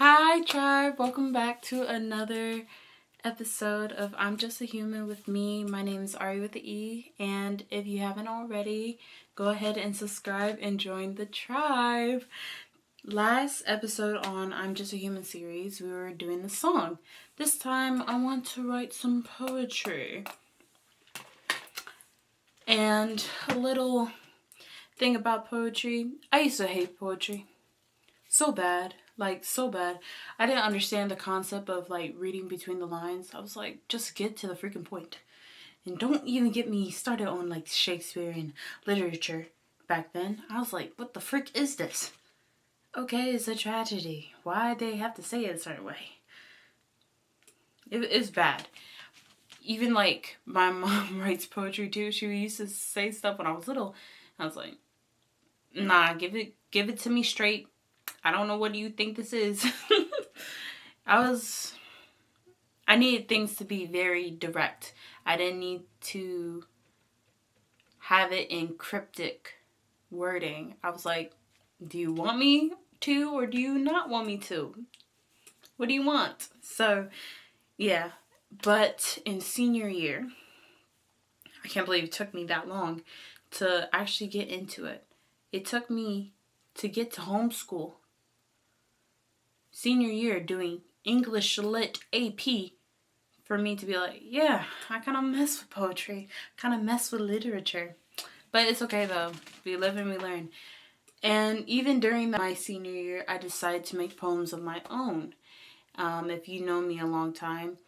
Hi, tribe. Welcome back to another episode of I'm Just a Human with me. My name is Ari with the E. And if you haven't already, go ahead and subscribe and join the tribe. Last episode on I'm Just a Human series, we were doing the song. This time, I want to write some poetry. And a little thing about poetry. I used to hate poetry. So bad. So bad. I didn't understand the concept of, reading between the lines. I was like, just get to the freaking point. And don't even get me started on, Shakespearean literature back then. I was like, what the frick is this? Okay, it's a tragedy. Why'd they have to say it a certain way? It's bad. Even, my mom writes poetry, too. She used to say stuff when I was little. I was like, nah, give it to me straight. I don't know what you think this is. I needed things to be very direct. I didn't need to have it in cryptic wording. I was like, do you want me to or do you not want me to? What do you want? So, yeah. But in senior year, I can't believe it took me that long to actually get into it. It took me to get to homeschool. Senior year doing English Lit AP for me to be like, yeah, I kind of mess with poetry, kind of mess with literature. But it's okay though. We live and we learn. And even during my senior year, I decided to make poems of my own. If you know me a long time,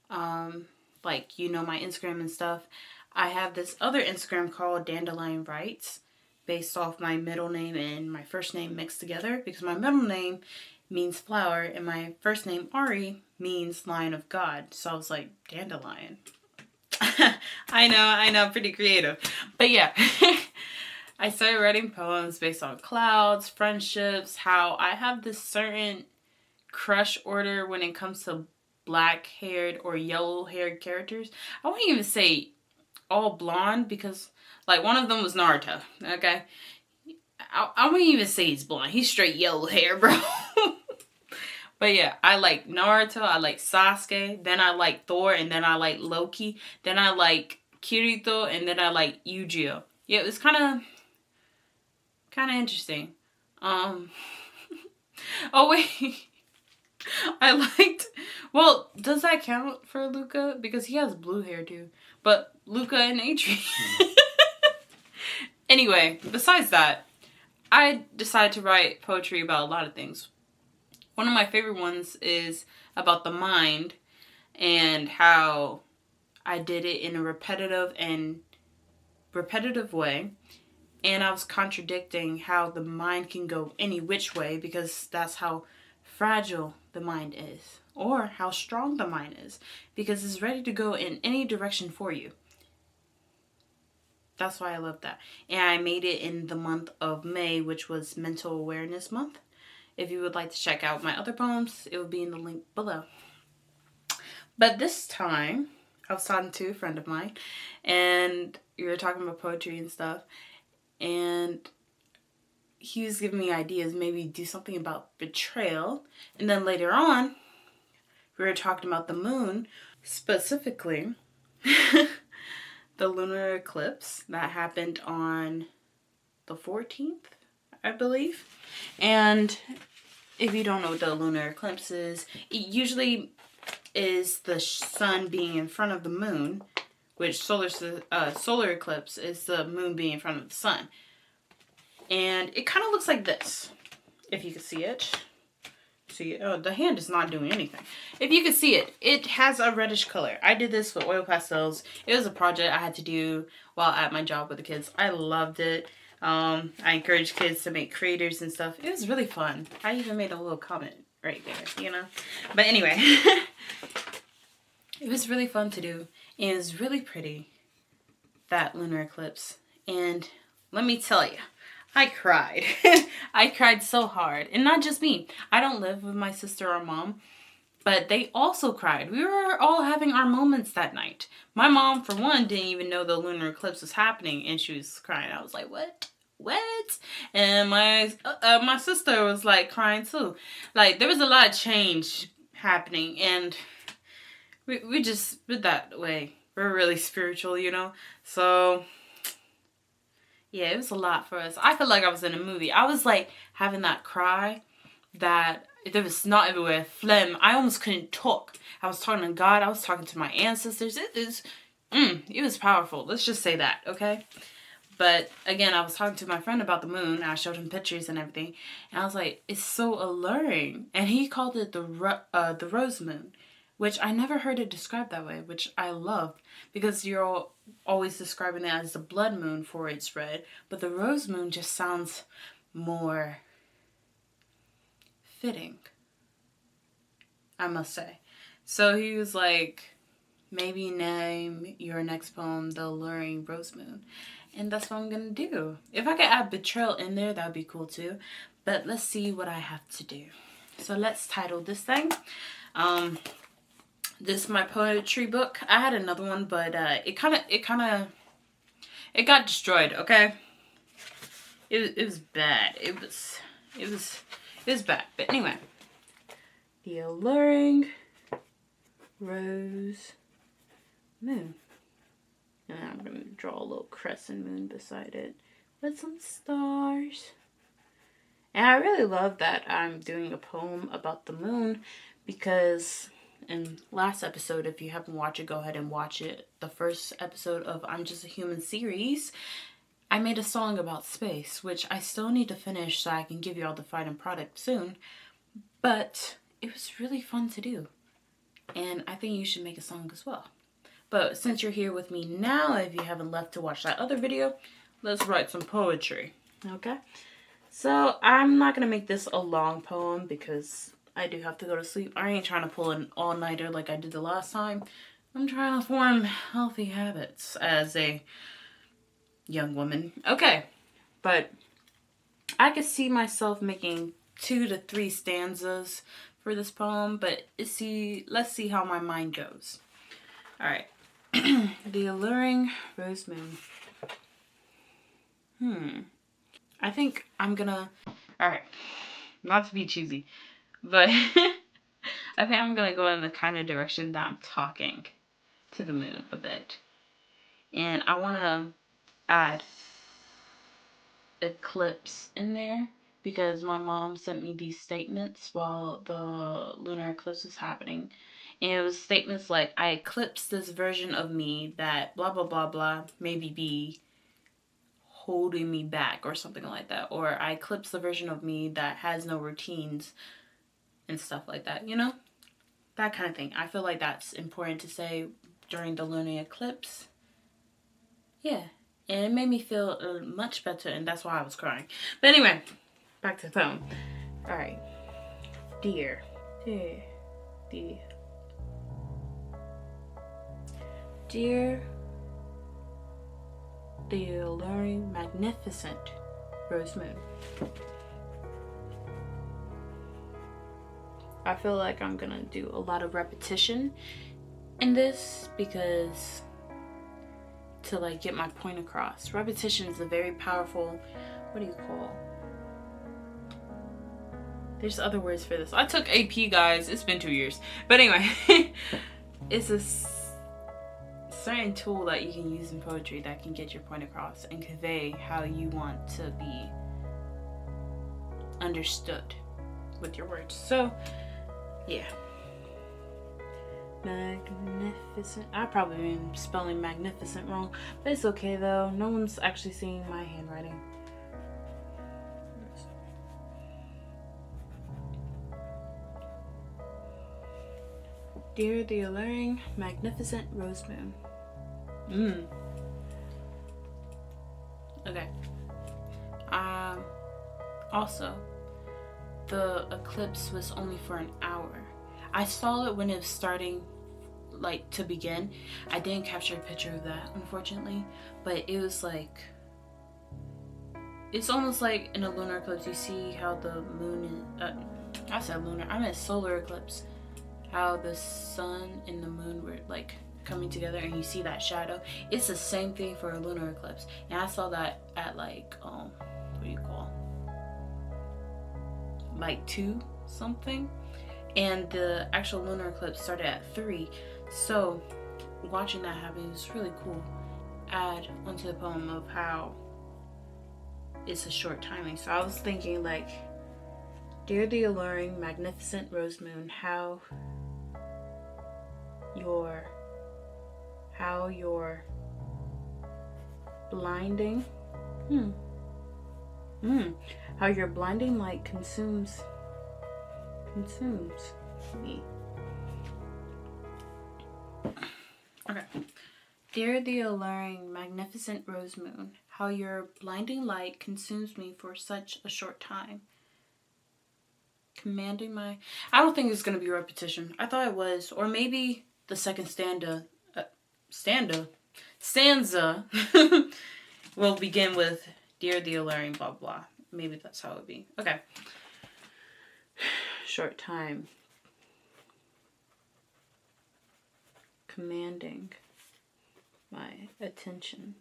you know my Instagram and stuff, I have this other Instagram called Dandelion Writes, based off my middle name and my first name mixed together, because my middle name means flower, and my first name, Ari, means Lion of God. So I was like, Dandelion. I know, pretty creative. But yeah, I started writing poems based on clouds, friendships, how I have this certain crush order when it comes to black-haired or yellow-haired characters. I wouldn't even say all blonde, because, one of them was Naruto, okay? I wouldn't even say he's blonde. He's straight yellow hair, bro. But yeah, I like Naruto, I like Sasuke, then I like Thor, and then I like Loki, then I like Kirito, and then I like Yu-Gi-Oh! Yeah, it was kind of interesting. Oh wait, well, does that count for Luca? Because he has blue hair too. But Luca and Adrian. Anyway, besides that, I decided to write poetry about a lot of things. One of my favorite ones is about the mind and how I did it in a repetitive way. And I was contradicting how the mind can go any which way, because that's how fragile the mind is, or how strong the mind is, because it's ready to go in any direction for you. That's why I love that. And I made it in the month of May, which was Mental Awareness Month. If you would like to check out my other poems, it will be in the link below. But this time, I was talking to a friend of mine, and we were talking about poetry and stuff, and he was giving me ideas, maybe do something about betrayal. And then later on, we were talking about the moon, specifically the lunar eclipse that happened on the 14th, I believe. And if you don't know what the lunar eclipse is, it usually is the sun being in front of the moon, which solar eclipse is the moon being in front of the sun. And it kind of looks like this, if you can see it. See, the hand is not doing anything. If you can see it, it has a reddish color. I did this with oil pastels. It was a project I had to do while at my job with the kids. I loved it. I encourage kids to make creators and stuff. It was really fun. I even made a little comment right there, you know. But anyway, it was really fun to do. And it was really pretty, that lunar eclipse. And let me tell you, I cried. I cried so hard. And not just me. I don't live with my sister or mom, but they also cried. We were all having our moments that night. My mom, for one, didn't even know the lunar eclipse was happening, and she was crying. I was like, what? what? And my sister was like crying too. Like there was a lot of change happening, and we're that way. We're really spiritual, you know. So yeah, it was a lot for us. I felt like I was in a movie. I was like having that cry that there was snot everywhere, phlegm. I almost couldn't talk. I was talking to God. I was talking to my ancestors. It was powerful. Let's just say that, okay? But again, I was talking to my friend about the moon. And I showed him pictures and everything, and I was like, "It's so alluring." And he called it the rose moon, which I never heard it described that way, which I love because you're always describing it as the blood moon for its red, but the rose moon just sounds more fitting, I must say. So he was like, maybe name your next poem The Alluring Rose Moon. And that's what I'm going to do. If I could add betrayal in there, that would be cool too. But let's see what I have to do. So let's title this thing. This is my poetry book. I had another one, but it got destroyed, okay? It was bad. It was bad. But anyway. The Alluring Rose Moon. And I'm going to draw a little crescent moon beside it with some stars. And I really love that I'm doing a poem about the moon because in last episode, if you haven't watched it, go ahead and watch it. The first episode of I'm Just a Human series, I made a song about space, which I still need to finish so I can give you all the final product soon. But it was really fun to do. And I think you should make a song as well. But since you're here with me now, if you haven't left to watch that other video, let's write some poetry. Okay? So I'm not going to make this a long poem because I do have to go to sleep. I ain't trying to pull an all-nighter like I did the last time. I'm trying to form healthy habits as a young woman. Okay. But I could see myself making 2 to 3 stanzas for this poem, but let's see how my mind goes. All right. The Alluring Rose Moon. I think I'm gonna, all right, not to be cheesy, but I think I'm gonna go in the kind of direction that I'm talking to the moon a bit. And I want to add eclipse in there because my mom sent me these statements while the lunar eclipse was happening. And it was statements like, I eclipsed this version of me that blah, blah, blah, blah, maybe be holding me back or something like that. Or I eclipsed the version of me that has no routines and stuff like that, you know? That kind of thing. I feel like that's important to say during the lunar eclipse. Yeah. And it made me feel much better, and that's why I was crying. But anyway, back to the poem. All right. Dear. Dear the alluring, magnificent rose moon. I feel like I'm gonna do a lot of repetition in this because to like get my point across. Repetition is a very powerful, what do you call? There's other words for this. I took AP, guys. It's been 2 years. But anyway, it's a certain tool that you can use in poetry that can get your point across and convey how you want to be understood with your words. So, yeah. Magnificent. I probably been spelling magnificent wrong, but it's okay though. No one's actually seeing my handwriting. Dear the alluring, magnificent rose moon. Okay. Also, the eclipse was only for an hour. I saw it when it was starting, like, to begin. I didn't capture a picture of that, unfortunately, but it was like, it's almost like in a lunar eclipse, you see how the moon is, I said lunar, I meant solar eclipse, how the sun and the moon were like coming together and you see that shadow. It's the same thing for a lunar eclipse, and I saw that at like like 2 something, and the actual lunar eclipse started at 3. So watching that happen was really cool. Add onto the poem of how it's a short timing. So I was thinking like, dear the alluring, magnificent rose moon, how your blinding how your blinding light consumes me. Okay. Dear the alluring, magnificent rose moon, how your blinding light consumes me for such a short time. Commanding my... I don't think it's going to be a repetition. I thought it was. Or maybe the second stanza will begin with, dear the alluring, blah, blah. Maybe that's how it would be. Okay. Short time. Commanding my attention.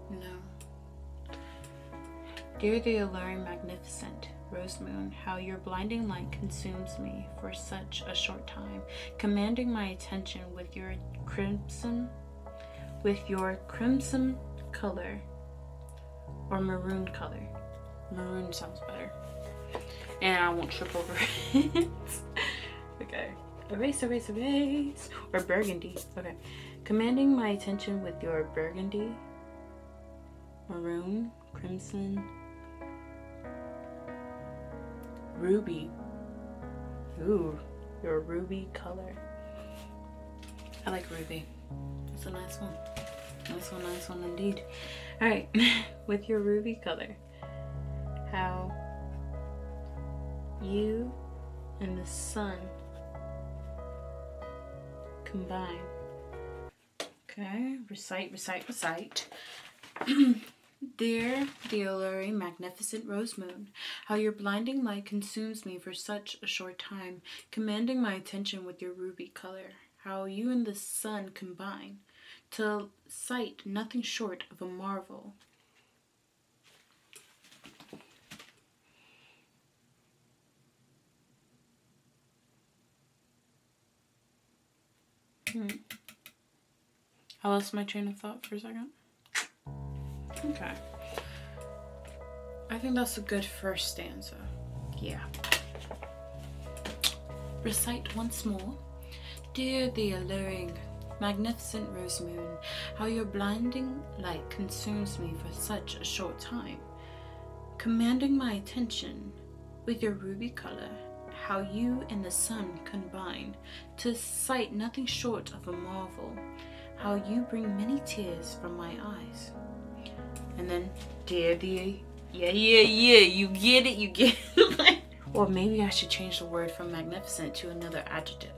No. Dear the alluring, magnificent rose moon, how your blinding light consumes me for such a short time, commanding my attention with your crimson color, or maroon color. Maroon sounds better. And I won't trip over it. Okay. Erase. Or burgundy. Okay. Commanding my attention with your burgundy, maroon, crimson, ruby. Ooh, your ruby color. I like ruby. It's a nice one. Nice one indeed. Alright. With your ruby color. How you and the sun combine. Okay, recite. Dear the alluring, magnificent rose moon, how your blinding light consumes me for such a short time, commanding my attention with your ruby color. How you and the sun combine to sight nothing short of a marvel. I lost my train of thought for a second. Okay. I think that's a good first stanza. Yeah. Recite once more. Dear the alluring, magnificent rose moon, how your blinding light consumes me for such a short time, commanding my attention with your ruby color, how you and the sun combine to sight nothing short of a marvel, how you bring many tears from my eyes. And then, dear the... Yeah, you get it. Or maybe I should change the word from magnificent to another adjective.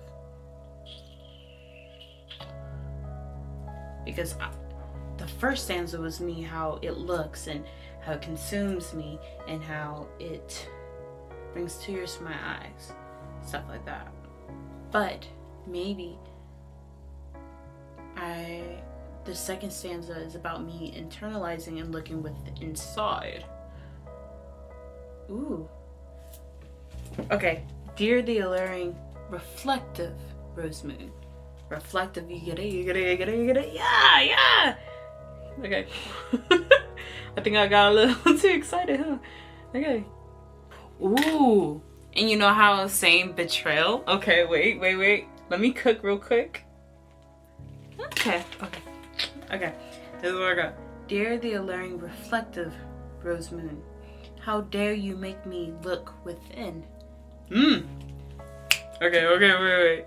Because the first stanza was me, how it looks and how it consumes me and how it brings tears to my eyes. Stuff like that. But maybe the second stanza is about me internalizing and looking with inside. Ooh. Okay. Dear the alluring, reflective rose moon. Reflective, you get it. Yeah. Okay. I think I got a little too excited, huh? Okay. Ooh. And you know how I was saying betrayal? Okay, wait. Let me cook real quick. Okay. This is where I go. Dear the alluring, reflective rose moon, how dare you make me look within? Okay, wait.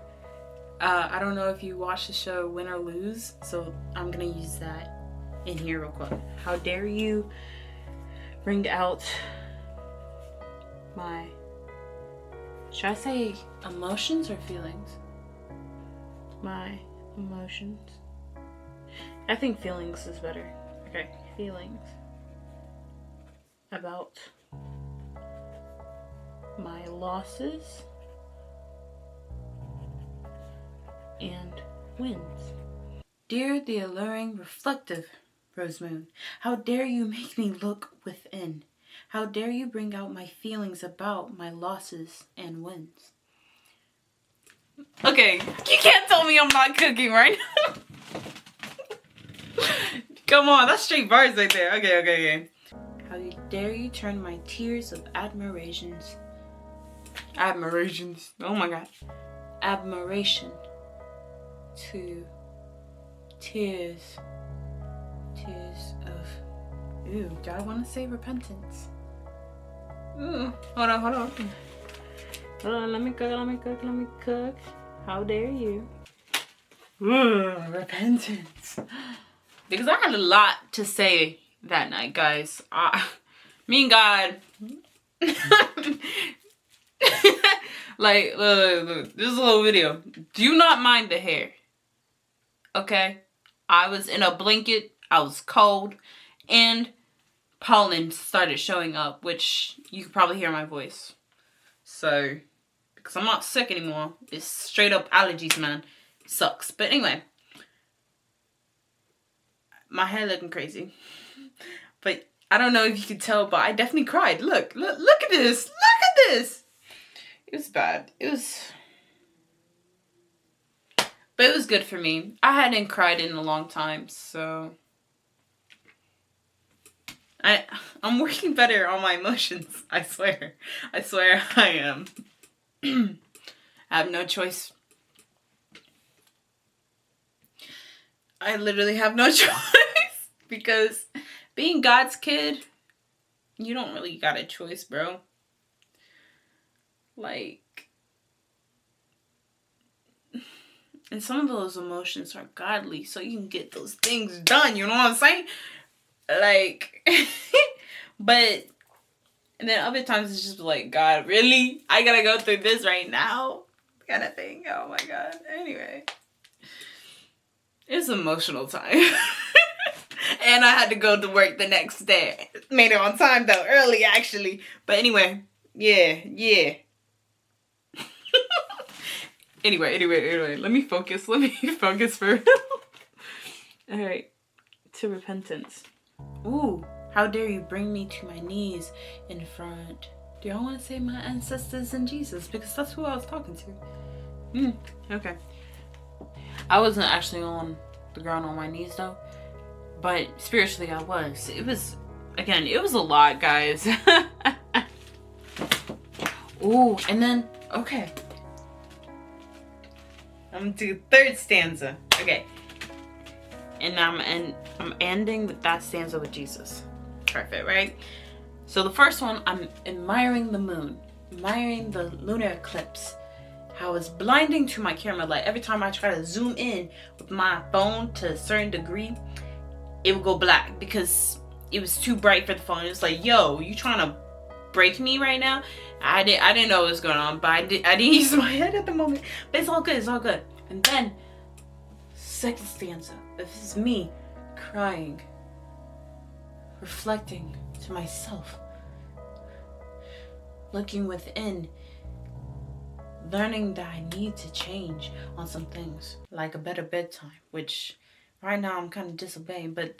I don't know if you watch the show Win or Lose, so I'm gonna use that in here real quick. How dare you bring out my, should I say emotions or feelings? My emotions. I think feelings is better. Okay, feelings about my losses and wins. Dear the alluring, reflective Rose Moon. How dare you make me look within? How dare you bring out my feelings about my losses and wins? Okay, you can't tell me I'm not cooking right now. Come on, that's straight bars right there. Okay. How dare you turn my tears of admirations. Oh my god. Admiration to tears of, ooh, do I want to say repentance? Ooh, hold on. Let me cook. How dare you? Ooh, repentance. Because I had a lot to say that night, guys. Me and God. Like, look, this is a little video. Do not mind the hair. Okay? I was in a blanket. I was cold. And pollen started showing up, which you could probably hear my voice. So, because I'm not sick anymore. It's straight up allergies, man. Sucks. But anyway. My hair looking crazy. But I don't know if you could tell, but I definitely cried. Look at this. Look at this. It was bad. But it was good for me. I hadn't cried in a long time, so I'm working better on my emotions. I swear I am. I have no choice. I literally have no choice because being God's kid, you don't really got a choice, bro. Like, and some of those emotions are godly, so you can get those things done, you know what I'm saying? Like, but, and then other times it's just like, God, really? I gotta go through this right now? Kind of thing. Oh my God. Anyway. It's an emotional time. And I had to go to work the next day. Made it on time though, early actually. But anyway, yeah. Anyway, let me focus for real. Alright, to repentance. Ooh, how dare you bring me to my knees in front. Do y'all want to say my ancestors and Jesus? Because that's who I was talking to. Okay. I wasn't actually on the ground on my knees though. But spiritually I was. It was a lot, guys. Ooh, and then, okay. I'm gonna do the third stanza. Okay. And I'm ending with that stanza with Jesus. Perfect, right? So the first one, I'm admiring the moon. Admiring the lunar eclipse. How it's blinding to my camera. Like every time I try to zoom in with my phone to a certain degree, it would go black because it was too bright for the phone. It was like, yo, you trying to break me right now? I didn't know what was going on, but I didn't use my head at the moment. But it's all good. And then, second stanza. This is me crying, reflecting to myself, looking within, learning that I need to change on some things, like a better bedtime, which right now I'm kind of disobeying, but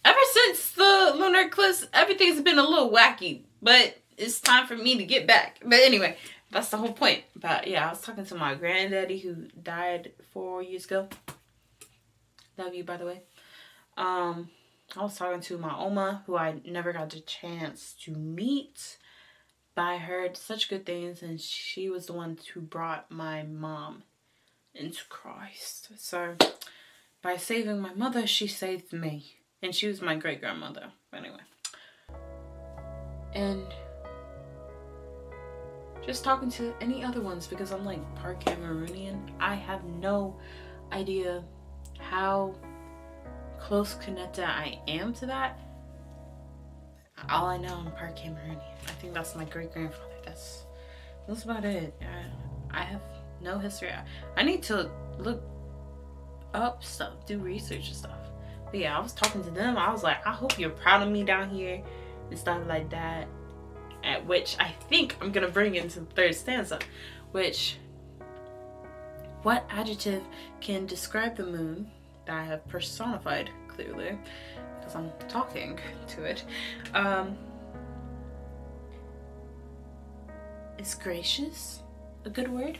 ever since the lunar eclipse, everything's been a little wacky, but it's time for me to get back. But anyway, that's the whole point. But yeah, I was talking to my granddaddy who died 4 years ago. Love you, by the way. I was talking to my Oma, who I never got the chance to meet, but I heard such good things, and she was the one who brought my mom into Christ. So by saving my mother, she saved me. And she was my great-grandmother. Anyway. And just talking to any other ones, because I'm like part Cameroonian. I have no idea how close connected I am to that. All I know, I'm part Cameroonian. I think that's my great-grandfather. That's about it. I have no history. I need to look up stuff, do research and stuff. But yeah, I was talking to them. I was like, I hope you're proud of me down here and stuff like that. At which I think I'm gonna bring into the third stanza, which, what adjective can describe the moon that I have personified clearly because I'm talking to it. Is gracious a good word?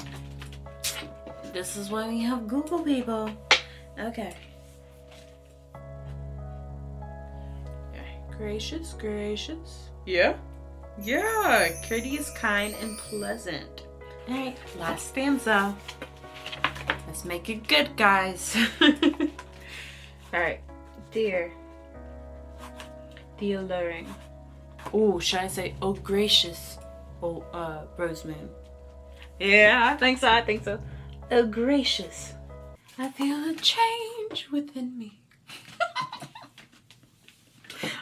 This is why we have Google, people. Okay. Gracious, gracious. Yeah. Yeah. Courteous, kind, and pleasant. Alright, last stanza. Let's make it good, guys. Alright. Dear. The alluring. Oh, should I say, oh gracious, oh rose moon? Yeah, I think so. Oh gracious. I feel a change within me.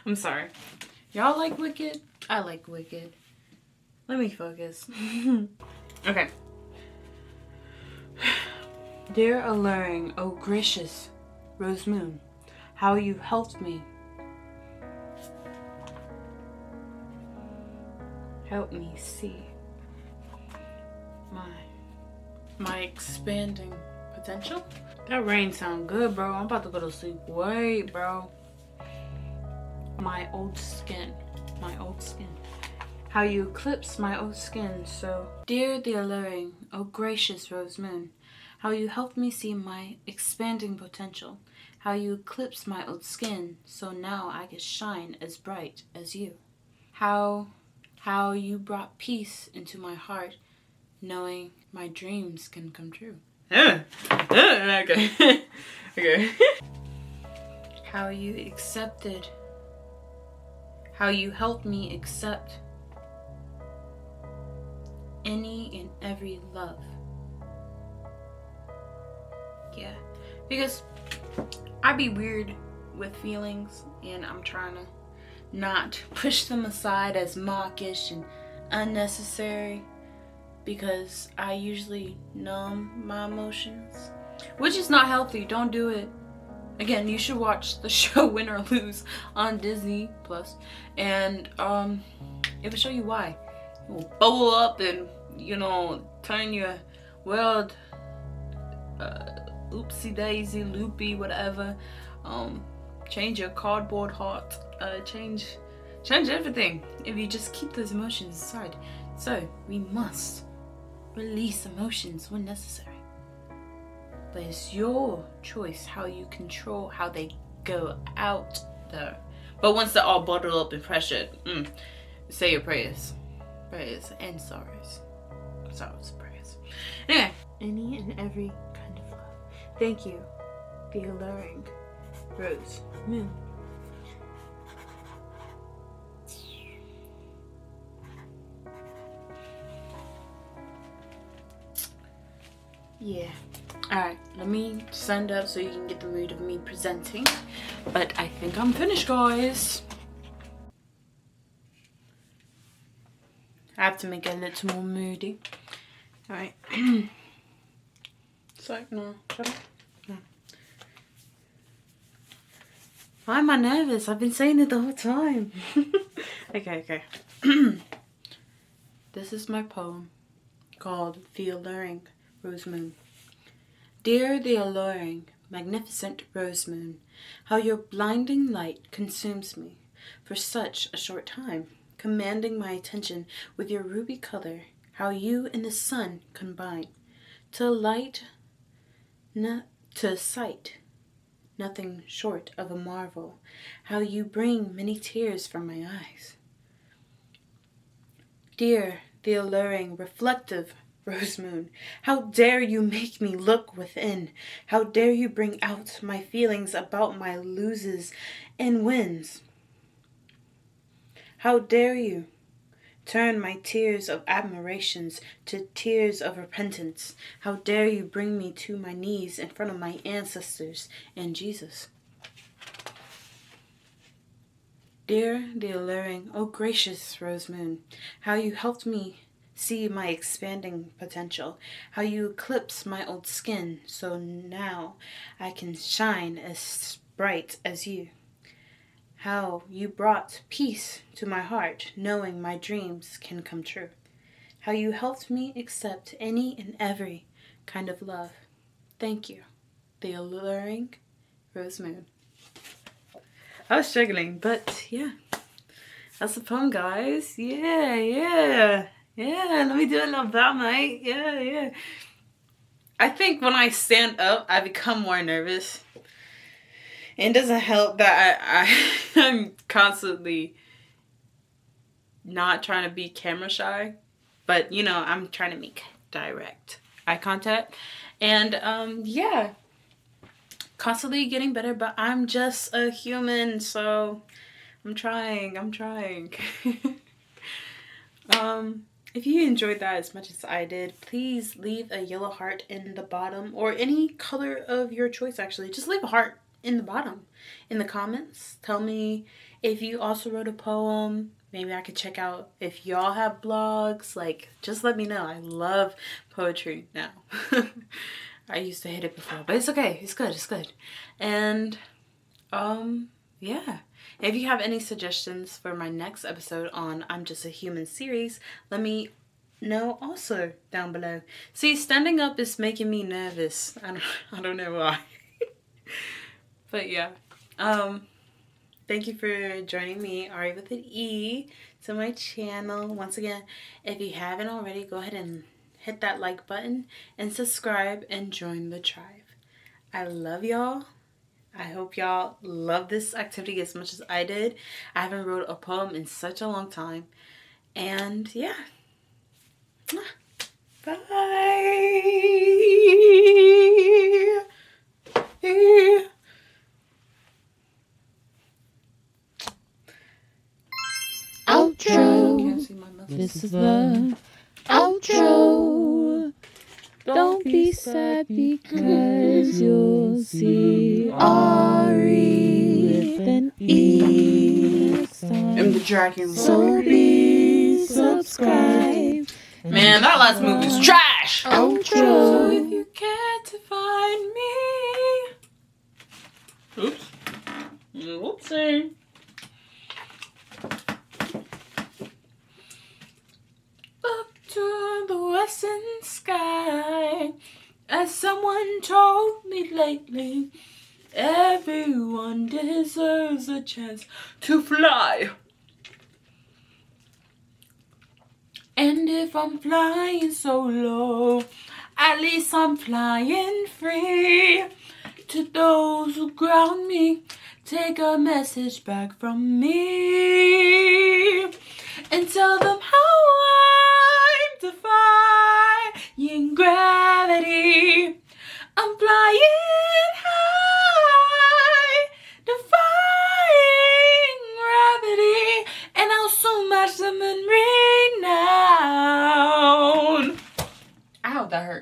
I'm sorry. Y'all like Wicked? I like Wicked. Let me focus. Okay. Dear alluring, oh gracious rose moon, how you helped me. Help me see my expanding potential. That rain sound good, bro. I'm about to go to sleep. Wait, bro. My old skin. How you eclipse my old skin so. Dear the alluring, oh gracious rose moon, how you helped me see my expanding potential. How you eclipse my old skin so now I can shine as bright as you. How you brought peace into my heart, knowing my dreams can come true. Okay. Okay. How you helped me accept any and every love. Yeah, because I be weird with feelings and I'm trying to not push them aside as mawkish and unnecessary because I usually numb my emotions, which is not healthy. Don't do it. Again, you should watch the show Win or Lose on Disney Plus, and it will show you why. It will bubble up and, you know, turn your world oopsie daisy, loopy, whatever. Change your cardboard heart. Change everything if you just keep those emotions inside. So we must release emotions when necessary. But it's your choice how you control how they go out there. But once they're all bottled up and pressured, say your prayers and sorrows. Prayers. Anyway, any and every kind of love. Thank you, the alluring rose moon. Yeah. Alright, let me stand up so you can get the mood of me presenting. But I think I'm finished, guys. I have to make it a little more moody. Alright. It's like, no, shut up. No. Why am I nervous? I've been saying it the whole time. Okay. This is my poem called The Alluring Rose Moon. Dear the alluring, magnificent rose moon, how your blinding light consumes me for such a short time, commanding my attention with your ruby color, how you and the sun combine to sight nothing short of a marvel, how you bring many tears from my eyes. Dear the alluring, reflective rose moon, how dare you make me look within? How dare you bring out my feelings about my loses and wins? How dare you turn my tears of admirations to tears of repentance? How dare you bring me to my knees in front of my ancestors and Jesus? Dear the alluring, oh gracious rose moon, how you helped me see my expanding potential, how you eclipse my old skin so now I can shine as bright as you. How you brought peace to my heart, knowing my dreams can come true. How you helped me accept any and every kind of love. Thank you, the alluring rose moon. I was struggling, but yeah. That's the poem, guys. Yeah. Let me do a little bow, mate. Yeah. I think when I stand up, I become more nervous. And it doesn't help that I'm constantly not trying to be camera shy. But, you know, I'm trying to make direct eye contact. And, yeah. Constantly getting better, but I'm just a human, so I'm trying. If you enjoyed that as much as I did, please leave a yellow heart in the bottom, or any color of your choice, actually. Just leave a heart in the bottom in the comments. Tell me if you also wrote a poem. Maybe I could check out if y'all have blogs. Like, just let me know. I love poetry now. I used to hate it before, but it's okay. It's good. And, yeah. If you have any suggestions for my next episode on I'm Just a Human series, let me know also down below. See, standing up is making me nervous. I don't know why. But yeah. Thank you for joining me, Ari with an E, to my channel. Once again, if you haven't already, go ahead and hit that like button and subscribe and join the tribe. I love y'all. I hope y'all love this activity as much as I did. I haven't wrote a poem in such a long time. And yeah. Bye. Outro. This is the outro. Don't be sad because you'll see Ari with an E next time. I'm the dragon. So please subscribe. Man, that last movie's trash. Outro. So if you care to find me. Oops. Oopsie. Up to the western sky, as someone told me lately, everyone deserves a chance to fly. And if I'm flying so low, at least I'm flying free. To those who ground me, take a message back from me and tell them how I'm defying gravity. I'm flying high, defying gravity, and I'll soon match them in renown. Ow, that hurt.